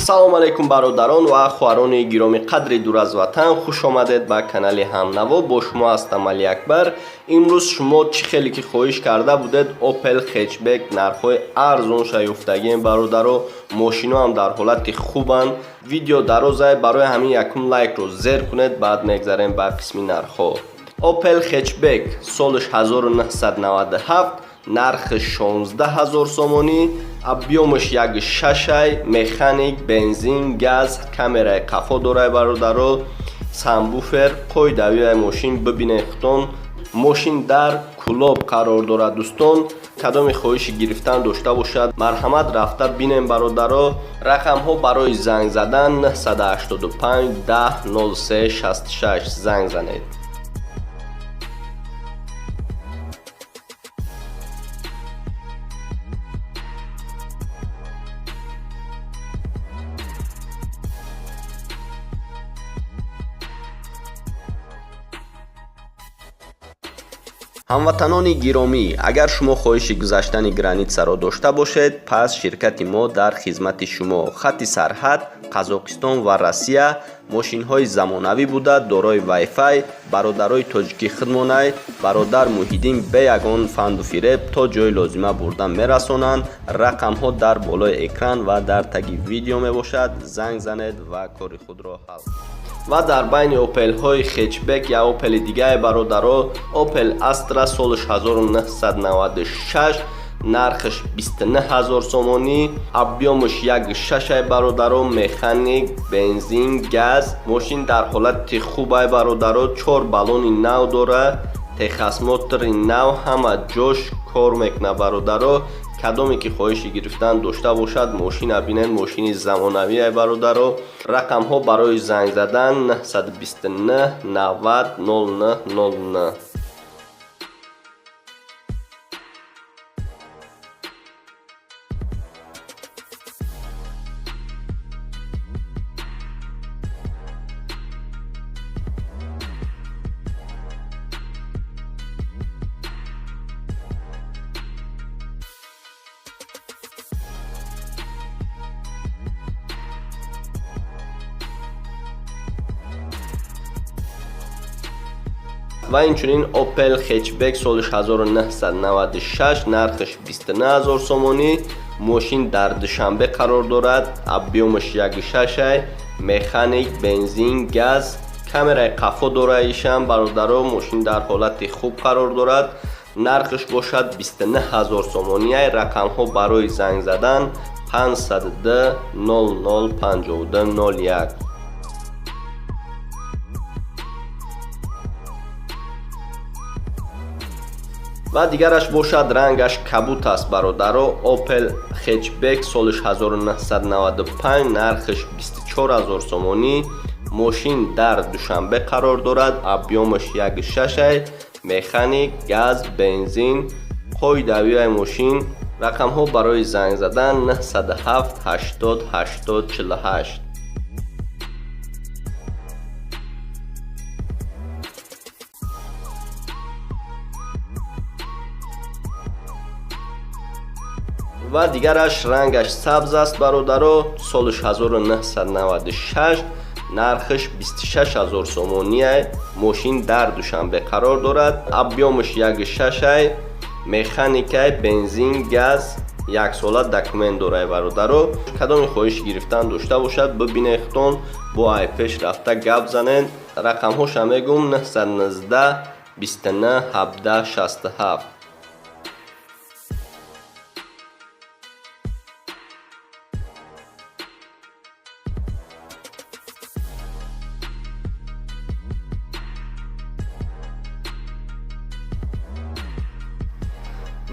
салом алейкум бародарон ва хуарони гироми қадри дур аз ватан, хуш омадед ба канали Ҳамнаво. Бо шумо ҳастам Али Акбар. имрӯз шумо чӣ хеле ки хоҳиш карда будед Opel Hatchback нархҳои арзон шаюфтагием бародаро, мошиноам дар ҳолати хубанд. видео дарозай, барои ҳамин якум лайкро зер кунед, баъд мегзарем ба қисми нархҳо. Opel Hatchback солиш 1997, нархи 16 000 сомонӣ, объемаш 1.6, механик, бензин, газ, камераи қафо дорад бародаро, самбуфер, қоидавии мошин бибинед худтон. мошин дар кулоб қарор дорад дӯстон. кадоми хоҳиши гирифтан дошта бошад, марҳамат рафта бинем бародаро. рақамҳо барои занг задан 985 10 03 66 занг занед. ҳамватанони гиромӣ, агар шумо хоҳиши гузаштани границаро дошта бошед, пас ширкати мо дар хизмати шумо. хатти сарҳад Қазоқистон ва Россия, мошинҳои замонавӣ буда дорои Wi-Fi, бародарои тоҷикӣ хидмонай, бародар Муҳиддин бе ягон фанду фиреб то ҷои лозима бурда мерасонанд. рақамҳо дар болои экран ва дар таги видео мебошад. занг занед ва кори худро ҳал. ва дар байни Opel-ҳои Hatchback я Opel дигаи бародаро, Opel Astra солиш 1996, нархиш 29 000 сомонӣ, объемаш 1.6 бародаро, механик, бензин, газ. мошин дар ҳолати хубай бародаро, 4 баллони нав дорад, техосмотри нав, ҳама ҷош кор мекунад бародаро. кадоме ки хоҳиши гирифтан дошта бошад, мошина бинед, мошини замонавие бародаро. рақамҳо барои занг задан 929 90 09 09. ва инчунин Opel Hatchback солиш 1996, нархиш 29 000 сомонӣ, мошин дар Душанбе қарор дорад, объемаш 1.6, механик, бензин, газ, камераи қафо дорад. ишам бародаро, мошин дар ҳолати хуб қарор дорад, нархиш бошад 29 000 сомонӣ. рақамҳо барои занг задан 502 00 52 01. ва дигараш бошад, рангаш кабут аст бародаро. Opel Hatchback солиш 1995, нархиш 24 000 сомонӣ, мошин дар Душанбе қарор дорад, объемаш 1.6, механик, газ, бензин, қоидавии мошин. рақамҳо барои занг задан 907 80 80 48. ва дигараш рангаш сабз аст бародаро. солиш 1996, нархиш 26 000 сомонӣ, мошин дар Душанбе қарор дорад, объемаш 1.6, механикай, бензин, газ, 1 сола документ дорад бародаро. кадоми хоҳиши гирифтан дошта бошад, бибинед худтон, бо ай пеш рафта гап занед. рақамҳоша мегум 919 29 17 67.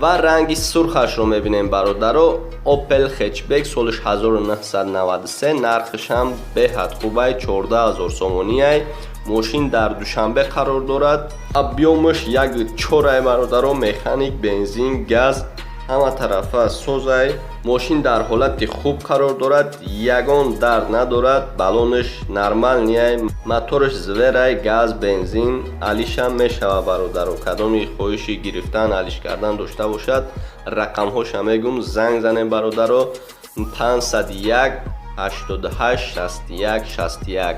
ва ранги сурхашро мебинем бародаро. Opel Hatchback солиш 1993, нархишам беҳад хубай, 14 000 сомонӣ. мошин дар Душанбе қарор дорад, объемаш 1.4 бародаро, механик, бензин, газ, ҳама тарафа созай. мошин дар ҳолати хуб қарор дорад, ягон дард надорад, баллонаш нормалнияй, мотораш зверай, газ, бензин. алишам мешава бародаро. кадоми хоҳиши гирифтан алиш кардан дошта бошад, рақамҳоша мегум, занг занем бародаро. 501 88 61 61.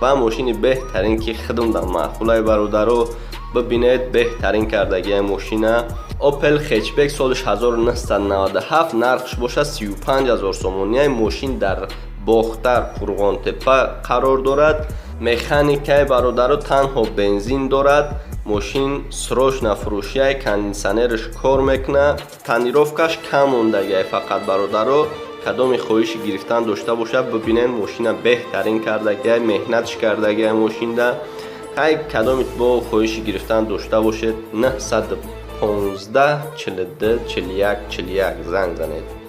و ماشین بهترین که خدم در محفوله برادرو ببینید، بهترین کردگی ماشین اوپل خچبک سالش 1997 نرخش باشه 35000 سومونیه. ماشین در باختر قرغان تپه قرار دارد. مکانیکای برادرو تنها بنزین دارد. ماشین سروش نفروشیه، کاندیسنرش کار میکنه، تنیروفکش کم موندگی. فقط برادرو کدام خواهش گرفتن داشته باشه ببینن ماشین بهترین کردگی، مهنتش کردگی ماشین ده. های کدام با خواهش گرفتن داشته باشید 915 42 41 41 زنگ زنید.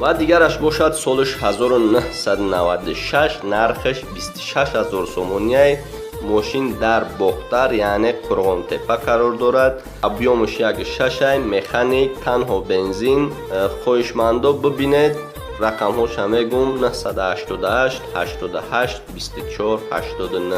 و دیگرش باشد سالش 1996 نرخش 26000 سومونیه. ماشین در باختر یعنی قرغان تپه قرار دارد. ابیامش 1.6 مکانیک تنها بنزین. خواهشمندا ببینید رقم هاش میگم 988 88 24 89.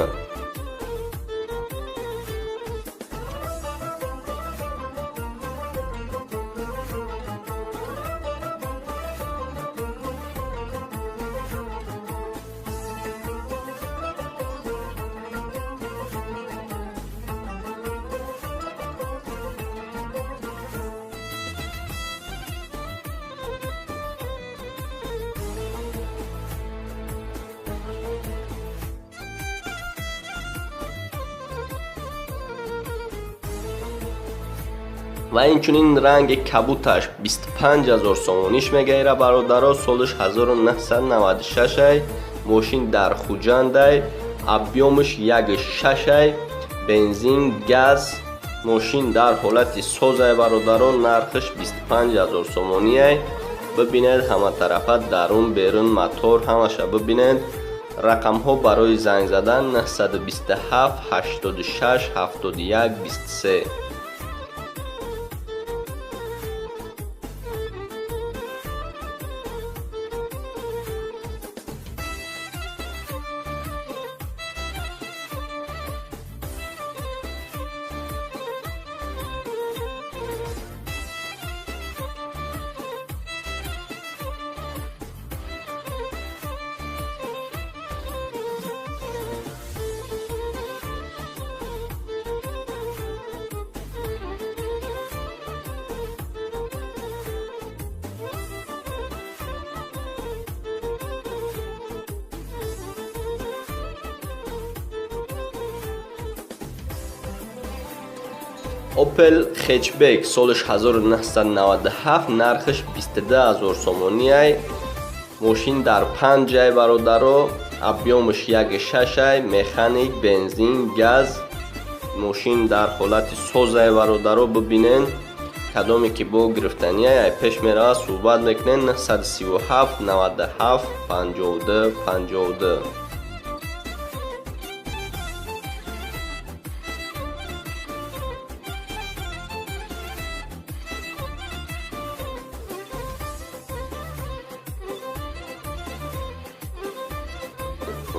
و اینچنین رنگ کبوتش 25000 سومونیش میگیره برادرها. سالش 1996 ماشین در خوجنده. ابیامش 1.6 بنزین گاز. ماشین در حالت سوزه برادرها. نرخش 25000 سومونیه. ببینید همه طرفت درون بیرون موتور همش ببینید. رقم ها برای زنگ زدن 927 86 71 23. اوپل خچبک سالش 1997 نرخش 22000 سومونیه. ماشین در 5 جای برادرو. ابیامش 1.6 مکانیک بنزین گاز. ماشین در حالت سوزه برادرو. ببینین کدامی که با گرفتنیه پیش میره صحبت میکنین 937 97 52 52.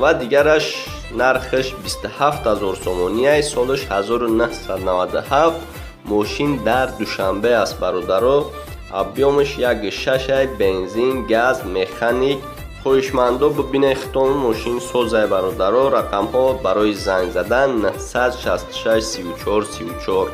و دیگرش نرخش 27000 سومونیه. سالش 1997 ماشین در دوشنبه است برادرو. ابیامش 1.6 بنزین گاز مکانیک. خواهشمندا ببینه ختام ماشین سوزه برادرو. رقم ها برای زنگ زدن 966 34 34.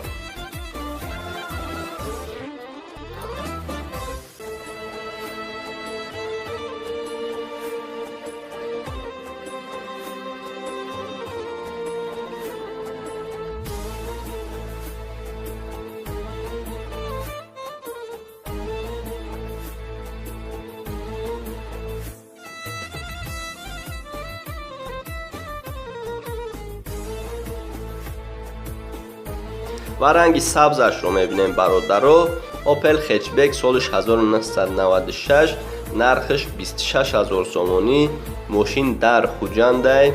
و رنگ سبزش رو میبینیم برادرو. اوپل هچبک سالش 1996، نرخش 26,000 سومونی. ماشین در خوجنده،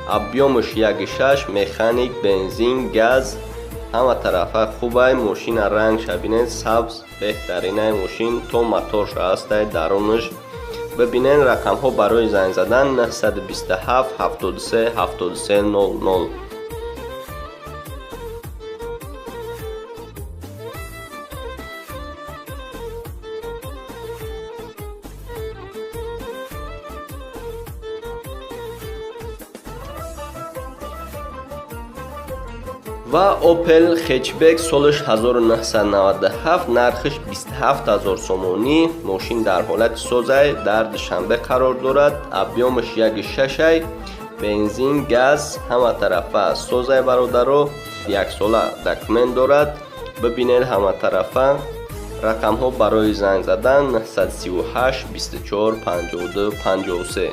ابیومش 1.6، مکانیک، بنزین، گاز، همه طرفه خوبه. ماشین رنگ شبینه سبز بهترینه ماشین. تو موتورش هسته درونش. ببینین رقم ها برای زنگ زدن 927 73 73 00. و اوپل هچبک سالش 1997، نرخش 27,000 سومونی. ماشین در حالت سوزه، در دوشنبه قرار دارد. ابیومش 1.6، بنزین، گاز، همه طرفه سوزه برادرو. 1 ساله دکمنت دارد. ببینید همه طرفه. رقم ها برای زنگ زدن 938 24 52 53.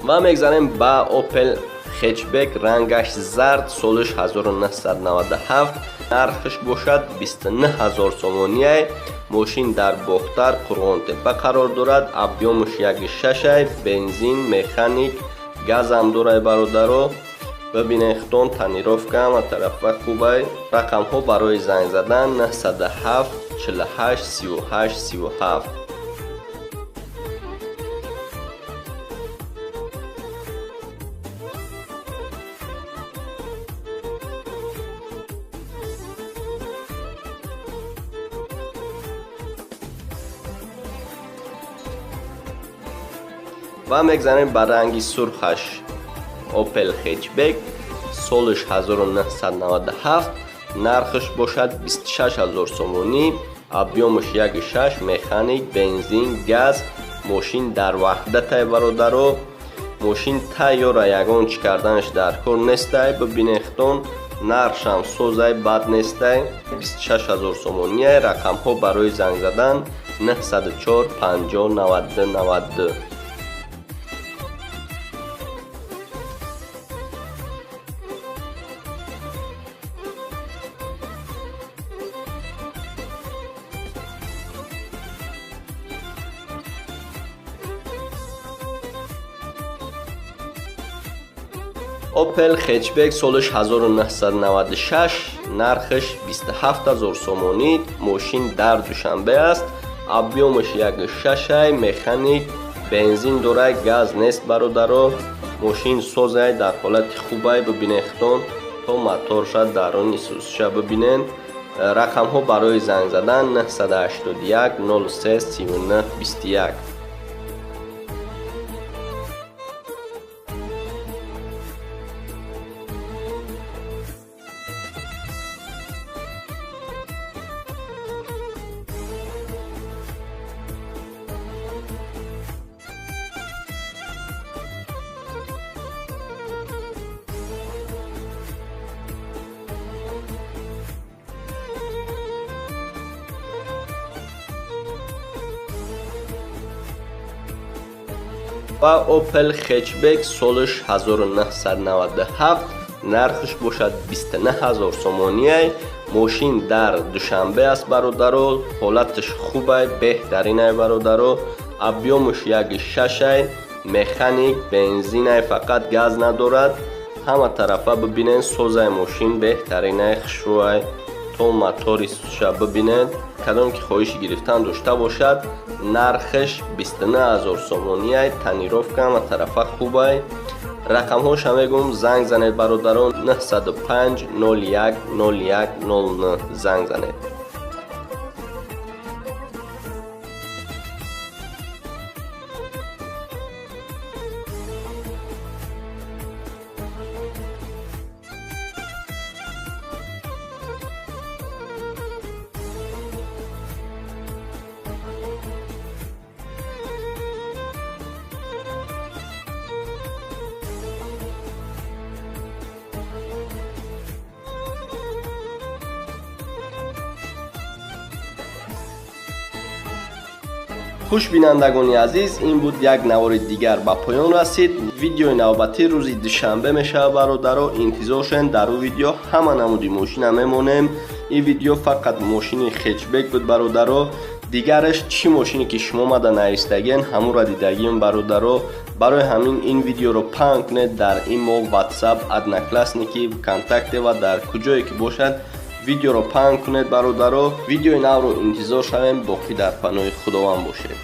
و میگذاریم با اوپل هچبک رنگش زرد سالش 1997، نرخش باشد 29,000 سومونی. ماشین در باختر قرغون تپه قرار دارد. ابیومش 1.6، بنزین، مکانیک، گاز هم داره برادرو. ببینید خطون تنیروفکه همه طرفه خوبه. رقم ها برای زنگ زدن 907 48 38 37. و میگذاریم به رنگی سرخش. اوپل هچبک سالش 1997، نرخش باشد 26,000 سومونی. ابیومش 1.6، مکانیک، بنزین، گاز. ماشین در وحدت برادرو. ماشین تیاره، یگان چی کردنش در کار نیسته. ببینید خطون نرخش هم سوزه بد نیسته. 26,000 سومونی. رقم ها برای زنگ زدن 904 50 92 92. اوپل هچبک سالش 1996، نرخش 27,000 سومونی. ماشین در دوشنبه است. ابیومش 1.6، مکانیک، بنزین داره، گاز نیست برادرو. ماشین سوزه در حالت خوبه. ببینید خطون تو موتورش درونی سوزشه. ببینید رقم ها برای زنگ زدن 981 03 39 21. و اوپل هچبک سالش 1997، نرخش باشد 29,000 سومونی. ماشین در دوشنبه است برادرو. حالتش خوبه، بهترینه برادرو. ابیومش 1.6، مکانیک، بنزینه، فقط گاز ندارد. همه طرفه ببینید سوزه ماشین بهترینه، خشوه. تو موتوری سوزشه. ببینید کدام که خواهش گرفتن داشته باشد. نرخش 29,000 سومونی. تنیروفکه همه طرفه خوبه. رقم هاش هم میگم زنگ زنید برادران 905 01 01 09 زنگ زنید. хушбинандагони азиз, ин буд як навори дигар ба поён расид. Видеои навбатӣ рӯзи душанбе мешавад бародаро. интизор шудем, дар ӯ видео ҳама намуди мошина мемонем. ин видео фақат мошини хетчбек буд бародаро. дигараш чӣ мошине ки шумо мада наистаген ҳамура дидагим бародаро. барои ҳамин ин видеоро паҳн кунед дар имейл, ватсап, одноклассники, вконтакте ва дар куҷое ки бошад видеоро паҳн кунед бародаро. видеои навро интизор шавем. боқӣ дар паноҳи худованд бошед.